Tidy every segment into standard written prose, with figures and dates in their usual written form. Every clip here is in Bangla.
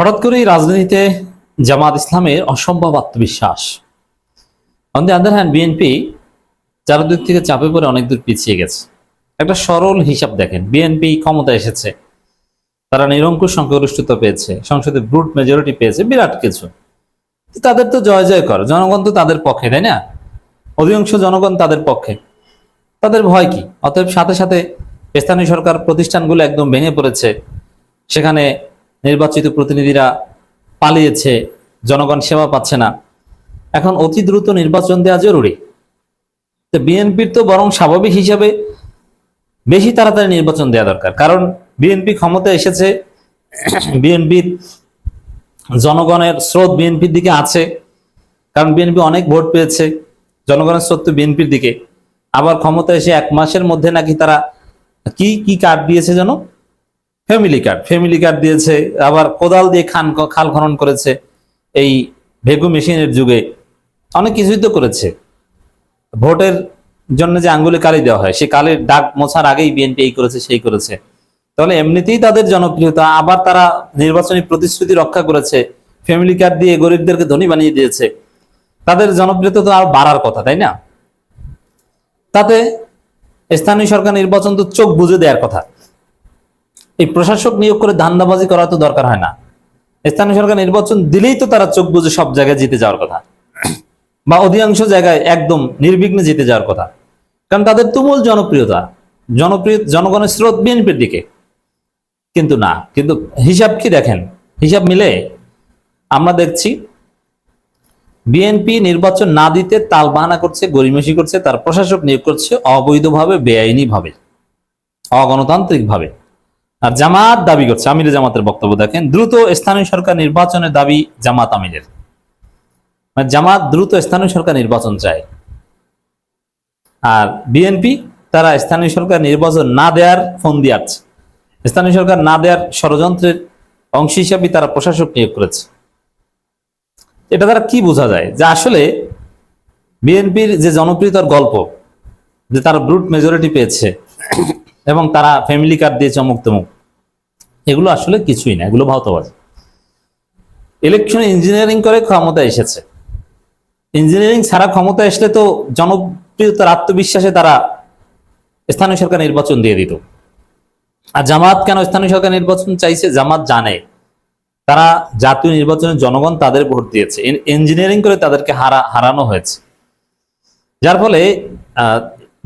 হঠাৎ করেই রাজনীতিতে জামাত ইসলামের অসম্ভব আত্মবিশ্বাস। On the other hand BNP চারদিক থেকে চাপে পড়ে অনেক দূর পিছিয়ে গেছে। একটা সরল হিসাব দেখেন, বিএনপি ক্ষমতা এসেছে, তারা নিরঙ্কুশ সংখ্যাগরিষ্ঠতা পেয়েছে, সংসদে ব্রুট মেজরিটি পেয়েছে, বিরাট কিছু। তাদের তো জয় জয় কর, জনগণ তো তাদের পক্ষে, তাই না? অধিকাংশ জনগণ তাদের পক্ষে, তাদের ভয় কি? অতএব সাথে সাথে স্থানীয় সরকার প্রতিষ্ঠানগুলো একদম ভেঙে পড়েছে, সেখানে নির্বাচিত প্রতিনিধিরা পালিয়েছে, জনগণ সেবা পাচ্ছে না। এখন অতি দ্রুত নির্বাচন দেওয়া জরুরি। তো বিএনপির তো বরং স্বাভাবিক হিসাবে বেশি তাড়াতাড়ি নির্বাচন দেওয়া দরকার, কারণ বিএনপি ক্ষমতা এসেছে, বিএনপির জনগণের স্রোত বিএনপির দিকে আছে, কারণ বিএনপি অনেক ভোট পেয়েছে, জনগণের স্রোত তো বিএনপির দিকে। আবার ক্ষমতা এসে 1 মাসের মধ্যে নাকি তারা কি কি কার্ড দিয়েছে যেন, ফ্যামিলি কার্ড দিয়েছে, আবার কোদাল দিয়ে খাল খনন করেছে, এই ভেগু মেশিনের যুগে অনেক কিছুই তো করেছে। ভোটের জন্য যে আঙ্গুলে কালি দেওয়া হয়, সেই কালির দাগ মোছার আগেই বিএনপি এই করেছে সেই করেছে। তাহলে এমনিতেই তাদের জনপ্রিয়তা, আবার তারা নির্বাচনী প্রতিশ্রুতি রক্ষা করেছে, ফ্যামিলি কার্ড দিয়ে গরিবদেরকে ধনী বানিয়ে দিয়েছে, তাদের জনপ্রিয়তা তো আর বাড়ার কথা, তাই না? তাতে স্থানীয় সরকার নির্বাচন তো চোখ বুজে দেওয়ার কথা। এই প্রশাসক নিয়োগ করে ধান্দাবাজি করা তো দরকার হয় না। স্থানীয় সরকার নির্বাচন দিলেই তো তারা চোখ বুজে সব জায়গায় জিতে যাওয়ার কথা, বা অধিকাংশ জায়গায় একদম নির্বিঘ্নে জিতে যাওয়ার কথা, কারণ তাদের তুমুল জনগণের স্রোত বিএনপির দিকে। কিন্তু না, কিন্তু হিসাব কি দেখেন, হিসাব মিলে আমরা দেখছি বিএনপি নির্বাচন না দিতে তাল বাহানা করছে, গড়িমসি করছে, তার প্রশাসক নিয়োগ করছে অবৈধভাবে, বেআইনি ভাবে, অগণতান্ত্রিক ভাবে। আর জামাত দাবি করছে, আমিরে জামাতের বক্তব্য দেখেন, দ্রুত স্থানীয় সরকার নির্বাচনের দাবি জামাত আমিরের। মানে জামাত দ্রুত স্থানীয় সরকার নির্বাচন চায়, আর বিএনপি তারা স্থানীয় সরকার নির্বাচন না দেওয়ার ফোন দিয়ে আসছে। স্থানীয় সরকার না দেওয়ার ষড়যন্ত্রের অংশ হিসাবে তারা প্রশাসক নিয়োগ করেছে। এটা দ্বারা কি বোঝা যায়? যে আসলে বিএনপির যে জনপ্রিয়তার গল্প, যে তারা ব্রুট মেজরিটি পেয়েছে এবং তারা ফ্যামিলি কার্ড দিয়েছে অমুক তমুক, এগুলো আসলে কিছুই না, এগুলো ভাওতাবাজি। ইলেকশনে ইঞ্জিনিয়ারিং করে ক্ষমতা এসেছে, ইঞ্জিনিয়ারিং ছাড়া ক্ষমতা আসলে তো জনপ্রিয়তার আত্মবিশ্বাসে তারা স্থানীয় সরকার নির্বাচন দিয়ে দিত। আর জামাত কেন স্থানীয় সরকার নির্বাচন চাইছে? জামাত জানে তারা জাতীয় নির্বাচনে জনগণ তাদের ভোট দিয়েছে, ইঞ্জিনিয়ারিং করে তাদেরকে হারানো হয়েছে। যার ফলে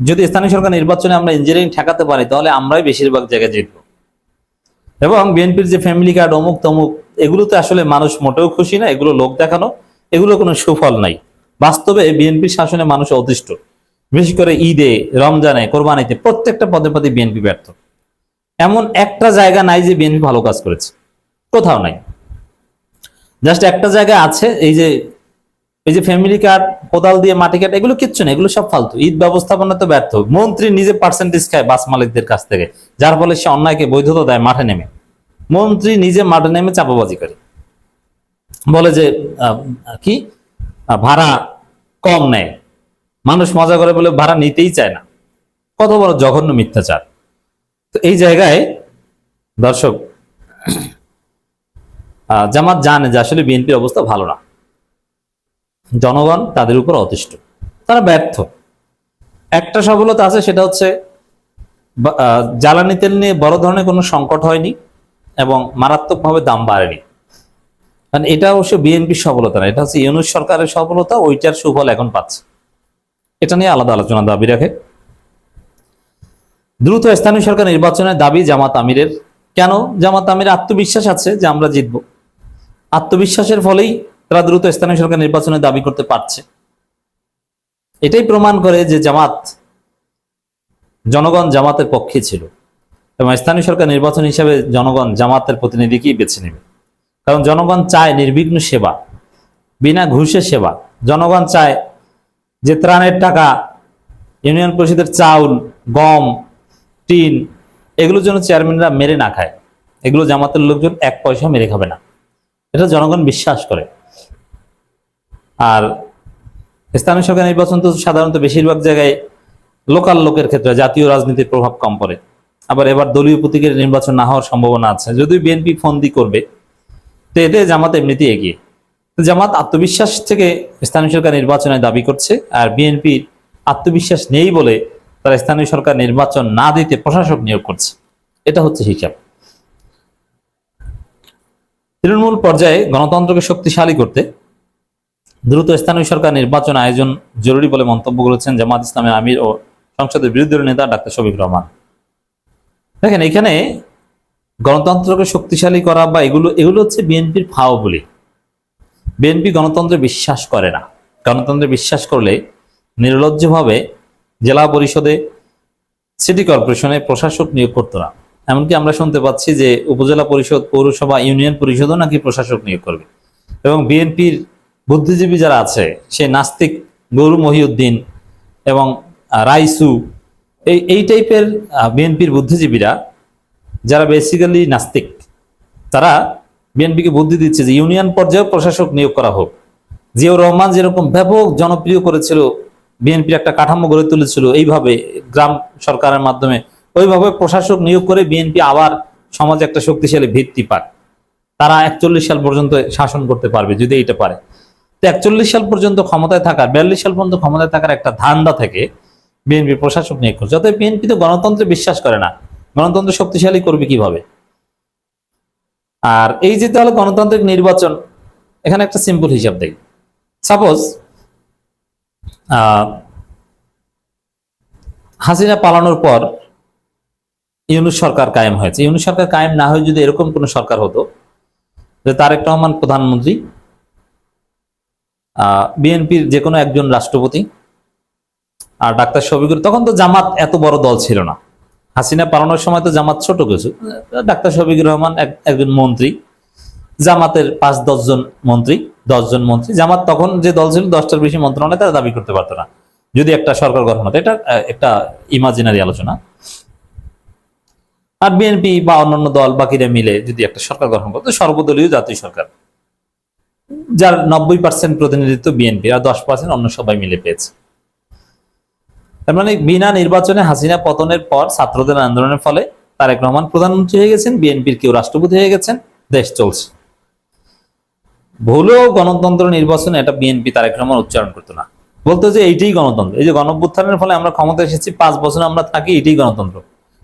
যদি স্থানীয় সরকার নির্বাচনে আমরা ইঞ্জিনিয়ারিং ঠেকাতে পারি, তাহলে আমরাই বেশিরভাগ জায়গায় জিতবো। এবং বিএনপির যে ফ্যামিলি কার্ড অমুক তমুক, এগুলোতে আসলে মানুষ মোটেও খুশি না, এগুলো লোক দেখানো, এগুলো কোনো সুফল নাই। বাস্তবে বিএনপির শাসনে মানুষ অতিষ্ঠ। বিশেষ করে ঈদে, রমজানে, কোরবানিতে প্রত্যেকটা পদে পদে বিএনপি ব্যর্থ। এমন একটা জায়গা নাই যে বিএনপি ভালো কাজ করেছে, কোথাও নাই। জাস্ট একটা জায়গায় আছে, এই যে ফ্যামিলি কার্ড, কোদাল দিয়ে মাটি কাট, এগুলো কিচ্ছু না, এগুলো সব ফালতু। ঈদ ব্যবস্থাপনা তো ব্যর্থ। মন্ত্রী নিজে পার্সেন্টেজ খায় বাস মালিকদের কাছ থেকে, যার ফলে সে অন্যায়কে বৈধতা দেয় মাঠে নেমে। মন্ত্রী নিজে মাঠে নেমে চাপাবাজি করে, বলে যে কি ভাড়া কম নেয়, মানুষ মজা করে বলে ভাড়া নিতেই চায় না। কত বড় জঘন্য মিথ্যাচার! তো এই জায়গায় দর্শক, জামাত জানে যে আসলে বিএনপির অবস্থা ভালো না, জনগণ তাদের উপর অতিষ্ঠ, তারা ব্যর্থ। একটা সফলতা আছে, সেটা হচ্ছে জ্বালানি তেল নিয়ে বড় ধরনের কোনো সংকট হয়নি এবং মারাত্মকভাবে দাম বাড়েনি। কারণ এটা অবশ্য বিএনপির সফলতা না, এটা হচ্ছে ইউনূস সরকারের সফলতা, ওইটার সুফল এখন পাচ্ছে। এটা নিয়ে আলাদা আলোচনা দাবি রাখে। দ্রুত স্থানীয় সরকার নির্বাচনের দাবি জামাত আমিরের। কেন? জামাত আমিরের আত্মবিশ্বাস আছে যে আমরা জিতবো। আত্মবিশ্বাসের ফলেই তারা দ্রুত স্থানীয় সরকার নির্বাচনের দাবি করতে পারছে। এটাই প্রমাণ করে যে জনগণ জামাতের পক্ষে ছিল, এবং স্থানীয় সরকার নির্বাচন হিসেবে জনগণ জামাতের প্রতিনিধিকেই বেছে নেবে। কারণ জনগণ চায় নির্বিঘ্ন সেবা, বিনা ঘুষে সেবা। জনগণ চায় যে ত্রাণের টাকা, ইউনিয়ন পরিষদের চাউল, গম, টিন, এগুলোর জন্য চেয়ারম্যানরা মেরে না খায়। এগুলো জামাতের লোকজন 1 পয়সা মেরে খাবে না, এটা জনগণ বিশ্বাস করে। আর স্থানীয় সরকার নির্বাচন তো সাধারণত বেশিরভাগ জায়গায় লোকাল লোকের ক্ষেত্রে জাতীয় রাজনীতির প্রভাব কম পড়ে। আবার এবার দলীয় প্রতীকের নির্বাচন না হওয়ার সম্ভাবনা আছে, যদিও বিএনপি ফন্দি করবে তো এতে জামাত এমনিতেই এগিয়ে। তো জামাত আত্মবিশ্বাস থেকে স্থানীয় সরকার নির্বাচনের দাবি করছে, আর বিএনপির আত্মবিশ্বাস নেই বলে তারা স্থানীয় সরকার নির্বাচন না দিতে প্রশাসক নিয়োগ করছে। এটা হচ্ছে হিসাব। তৃণমূল পর্যায়ে গণতন্ত্রকে শক্তিশালী করতে দ্রুত স্থানীয় সরকার নির্বাচন আয়োজন জরুরি বলে মন্তব্য করেছেন জামাত ইসলামের আমির ও সংসদের বিরোধী দলের নেতা ডাক্তার শফিক রহমান। দেখেন, এখানে গণতন্ত্রকে শক্তিশালী করা বা এগুলো হচ্ছে বিএনপির ফাও বলে। বিএনপি গণতন্ত্রে বিশ্বাস করে না। গণতন্ত্রে বিশ্বাস করলে নির্লজ্জভাবে জেলা পরিষদে, সিটি কর্পোরেশনে প্রশাসক নিয়োগ করতো না। এমনকি আমরা শুনতে পাচ্ছি যে উপজেলা পরিষদ, পৌরসভা, ইউনিয়ন পরিষদও নাকি প্রশাসক নিয়োগ করবে। এবং বিএনপির বুদ্ধিজীবী যারা আছে, সে নাস্তিক গৌরু মহিউদ্দিন এবং রাইসু, এই টাইপের বিএনপির বুদ্ধিজীবীরা যারা বেসিক্যালি নাস্তিক, তারা বিএনপিকে বুদ্ধি দিচ্ছে যে ইউনিয়ন পর্যায়ে প্রশাসক নিয়োগ করা হোক। জিয়াউর রহমান যেরকম ব্যাপক জনপ্রিয় করেছিল, বিএনপির একটা কাঠামো গড়ে তুলেছিল এইভাবে গ্রাম সরকারের মাধ্যমে, ওইভাবে প্রশাসক নিয়োগ করে বিএনপি আবার সমাজে একটা শক্তিশালী ভিত্তি পাক। তারা 41 সাল পর্যন্ত শাসন করতে পারবে যদি এইটা পারে। তো 41 সাল পর্যন্ত ক্ষমতায় থাকার, 42 সাল পর্যন্ত ক্ষমতায় থাকার একটা ধান্দা থেকে বিএনপি প্রশাসক নিয়োগ করছে। অতএব বিএনপি তো গণতন্ত্রে বিশ্বাস করে না, গণতন্ত্র শক্তিশালী করবে কিভাবে? আর এই যে তাহলে গণতান্ত্রিক নির্বাচন, এখানে একটা সিম্পল হিসাব দেই। সাপোজ হাসিনা পালানোর পর ইউনূস সরকার কায়েম হয়েছে। ইউনূস সরকার কায়েম না হয়ে যদি এরকম কোন সরকার হতো যে তারেক রহমান প্রধানমন্ত্রী, বিএনপির যে কোনো একজন রাষ্ট্রপতি, আর ডাক্তার শফিকুর, তখন তো জামাত এত বড় দল ছিল না। হাসিনা পালানোর সময় তো জামাত ছোট কিছু। ডাক্তার শফিকুর রহমান একজন মন্ত্রী, জামাতের 5-10 জন মন্ত্রী, 10 জন মন্ত্রী। জামাত তখন যে দল ছিল 10টার বেশি মন্ত্রণালয় তারা দাবি করতে পারতো না যদি একটা সরকার গঠন হতো। এটা একটা ইমাজিনারি আলোচনা। আর বিএনপি বা অন্যান্য দল বাকিরা মিলে যদি একটা সরকার গঠন করতো, সর্বদলীয় জাতীয় সরকার, যার 90% প্রতিনিধিত্ব বিএনপি আর 10% অন্য সবাই মিলে পেয়েছে। তার মানে বিনা নির্বাচনে হাসিনা পতনের পর ছাত্রদের আন্দোলনের ফলে তারেক রহমান প্রধানমন্ত্রী হয়ে গেছেন, বিএনপির কেউ রাষ্ট্রপতি হয়ে গেছেন, দেশ চলছে। ভুলেও গণতন্ত্র নির্বাচনে এটা বিএনপি তারেক রহমান উচ্চারণ করতো না, বলতো যে এইটাই গণতন্ত্র। এই যে গণঅভ্যুত্থানের ফলে আমরা ক্ষমতা এসেছি, 5 বছর আমরা থাকি, এটাই গণতন্ত্র।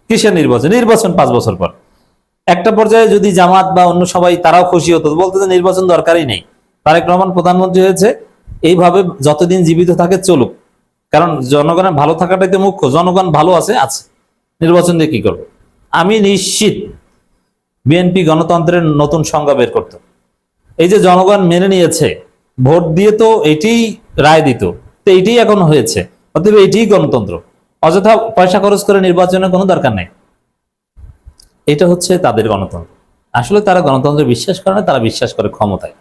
কিসের নির্বাচন? নির্বাচন 5 বছর পর। একটা পর্যায়ে যদি জামাত বা অন্য সবাই তারাও খুশি হতো, বলতো যে নির্বাচন দরকারই নেই, তারেক রহমান প্রধানমন্ত্রী হয়েছে, এইভাবে যতদিন জীবিত থাকে চলুক, কারণ জনগণের ভালো থাকাটাই তো মুখ্য। জনগণ ভালো আছে, নির্বাচন দিয়ে কি করবে? আমি নিশ্চিত বিএনপি গণতন্ত্রের নতুন সংজ্ঞা বের করত। এই যে জনগণ মেনে নিয়েছে, ভোট দিয়ে তো এটাই রায় দিত, তো এইটাই এখন হয়েছে, অতএব এটাই গণতন্ত্র, অযথা পয়সা খরচ করে নির্বাচনের কোনো দরকার নেই। এটা হচ্ছে তাদের গণতন্ত্র। আসলে তারা গণতন্ত্রে বিশ্বাস করে না, তারা বিশ্বাস করে ক্ষমতায়।